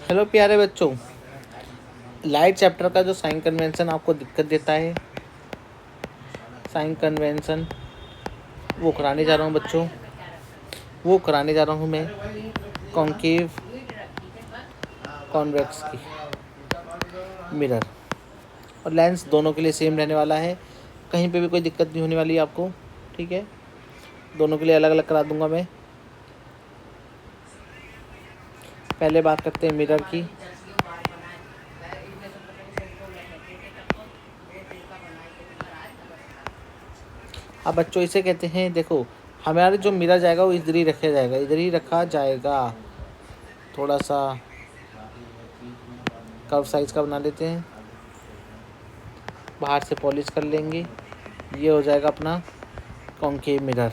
Hello प्यारे बच्चों, light chapter का जो साइन कन्वेंशन आपको दिक्कत देता है, साइन कन्वेंशन वो कराने जा रहा हूँ बच्चों। वो कराने जा रहा हूँ मैं कॉन्केव कॉन्वेक्स की मिरर, और लेंस दोनों के लिए सेम रहने वाला है। कहीं पे भी कोई दिक्कत नहीं होने वाली है आपको, ठीक है। दोनों के लिए अलग अलग करा दूंगा मैं। पहले बात करते हैं मिरर की। अब बच्चों इसे कहते हैं, देखो हमारे जो मिरर जाएगा वो इधर ही रखा जाएगा, इधर ही रखा जाएगा। थोड़ा सा कर्व साइज का बना लेते हैं, बाहर से पॉलिश कर लेंगे। ये हो जाएगा अपना कॉन्केव मिरर,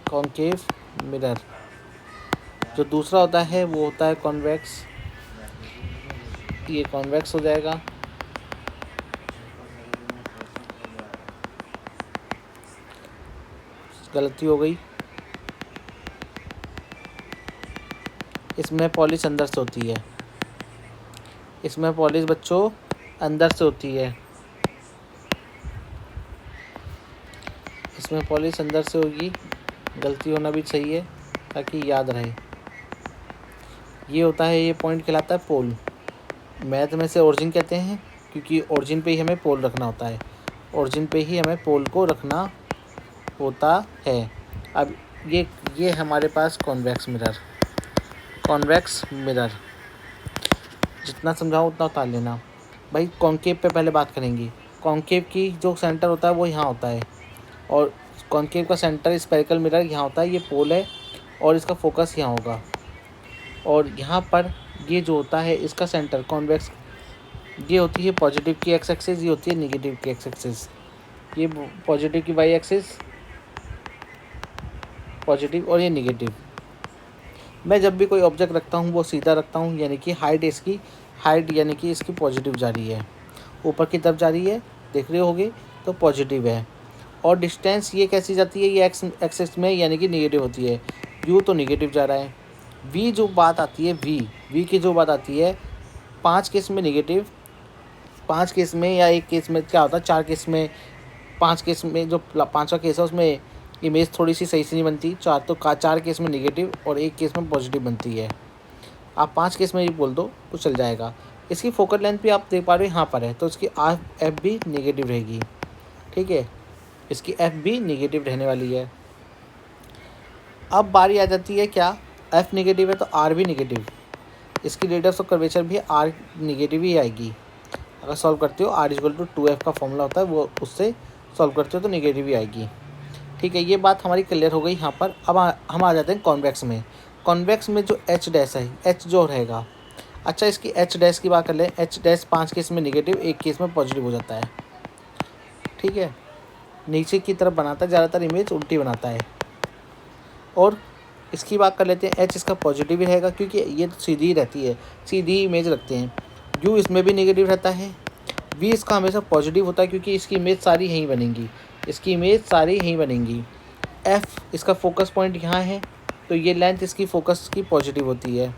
कॉन्केव मिरर। जो दूसरा होता है वो होता है कॉन्वेक्स। ये कॉन्वेक्स हो जाएगा। गलती हो गई, इसमें पॉलिश अंदर से होती है। इसमें पॉलिश बच्चों अंदर से होती है। इसमें पॉलिश अंदर से होगी। गलती होना भी सही है ताकि याद रहे। ये होता है, ये पॉइंट कहलाता है पोल। मैथ में से ओरिजिन कहते हैं क्योंकि ओरिजिन पे ही हमें पोल रखना होता है। ओरिजिन पे ही हमें पोल को रखना होता है। अब ये हमारे पास कॉन्वेक्स मिरर, कॉन्वेक्स मिरर जितना समझाऊँ उतना उतार लेना भाई। कॉन्केव पे पहले बात करेंगे। कॉन्केव की जो सेंटर होता है वो यहाँ होता है, और कॉन्केव का सेंटर स्फेरिकल मिरर यहाँ होता है। ये पोल है और इसका फोकस यहाँ होगा, और यहाँ पर ये जो होता है इसका सेंटर कॉन्वेक्स, ये होती है पॉजिटिव की एक्स एक्सिस, ये होती है नेगेटिव की एक्स एक्सिस। ये पॉजिटिव की वाई एक्सिस पॉजिटिव, और ये नेगेटिव। मैं जब भी कोई ऑब्जेक्ट रखता हूँ वो सीधा रखता हूँ, यानी कि हाइट यानी कि इसकी पॉजिटिव जा रही है, ऊपर की तरफ जा रही है, देख रहे होगे तो पॉजिटिव है। और डिस्टेंस ये कैसी जाती है, ये एक्स एक्सिस में यानी कि नेगेटिव होती है। यू तो नेगेटिव जा रहा है। वी जो बात आती है, वी की जो बात आती है, 5 केस में नेगेटिव, 5 केस में या एक केस में क्या होता है, 4 केस में, 5 केस में जो 5वां केस है उसमें इमेज थोड़ी सी सही से नहीं बनती। 4 केस में नेगेटिव और एक केस में पॉजिटिव बनती है। आप 5 केस में ही बोल दो तो चल जाएगा। इसकी फोकल लेंथ भी आप देख पा रहे हो यहाँ पर है, तो इसकी एफ भी नेगेटिव रहेगी, ठीक है। इसकी एफ भी नेगेटिव रहने वाली है। अब बारी आ जाती है क्या, एफ नेगेटिव है तो आर भी नेगेटिव। इसकी रेडियस ऑफ कर्वेचर भी आर नेगेटिव ही आएगी। अगर सॉल्व करते हो R=2F का फॉर्मूला होता है, वो उससे सॉल्व करते हो तो नेगेटिव ही आएगी, ठीक है। ये बात हमारी क्लियर हो गई यहाँ पर। अब हम आ जाते हैं कॉन्वेक्स में। कॉन्वेक्स में जो एच डैश है, एच जो रहेगा, अच्छा इसकी एच डैश की बात कर लें। एच डैश 5 केस में नेगेटिव, एक केस में पॉजिटिव हो जाता है, ठीक है। नीचे की तरफ बनाता है, ज़्यादातर इमेज उल्टी बनाता है। और इसकी बात कर लेते हैं, एच इसका पॉजिटिव ही रहेगा क्योंकि ये तो सीधी ही रहती है, सीधी इमेज रखते हैं। यू इसमें भी नेगेटिव रहता है। वी इसका हमेशा पॉजिटिव होता है क्योंकि इसकी इमेज सारी यहीं बनेंगी, इसकी इमेज सारी यहीं बनेंगी। एफ इसका फोकस पॉइंट यहाँ है, तो ये लेंथ इसकी फोकस की पॉजिटिव होती है।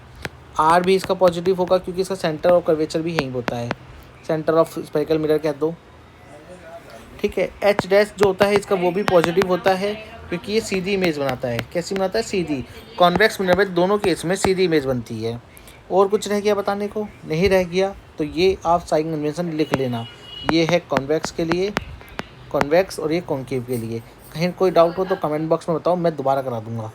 आर भी इसका पॉजिटिव होगा क्योंकि इसका सेंटर ऑफ कर्वेचर भी यहीं होता है, सेंटर ऑफ स्फेरिकल मिरर कह दो, ठीक है। एच डैश जो होता है इसका वो भी पॉजिटिव होता है क्योंकि ये सीधी इमेज बनाता है। कैसी बनाता है, सीधी। कॉन्वेक्स मिरर में दोनों केस में सीधी इमेज बनती है। और कुछ रह गया बताने को, नहीं रह गया तो ये आप साइन कन्वेंशन लिख लेना। ये है कॉन्वेक्स के लिए, कॉन्वेक्स, और ये कॉन्केव के लिए। कहीं कोई डाउट हो तो कमेंट बॉक्स में बताओ, मैं दोबारा करा दूंगा।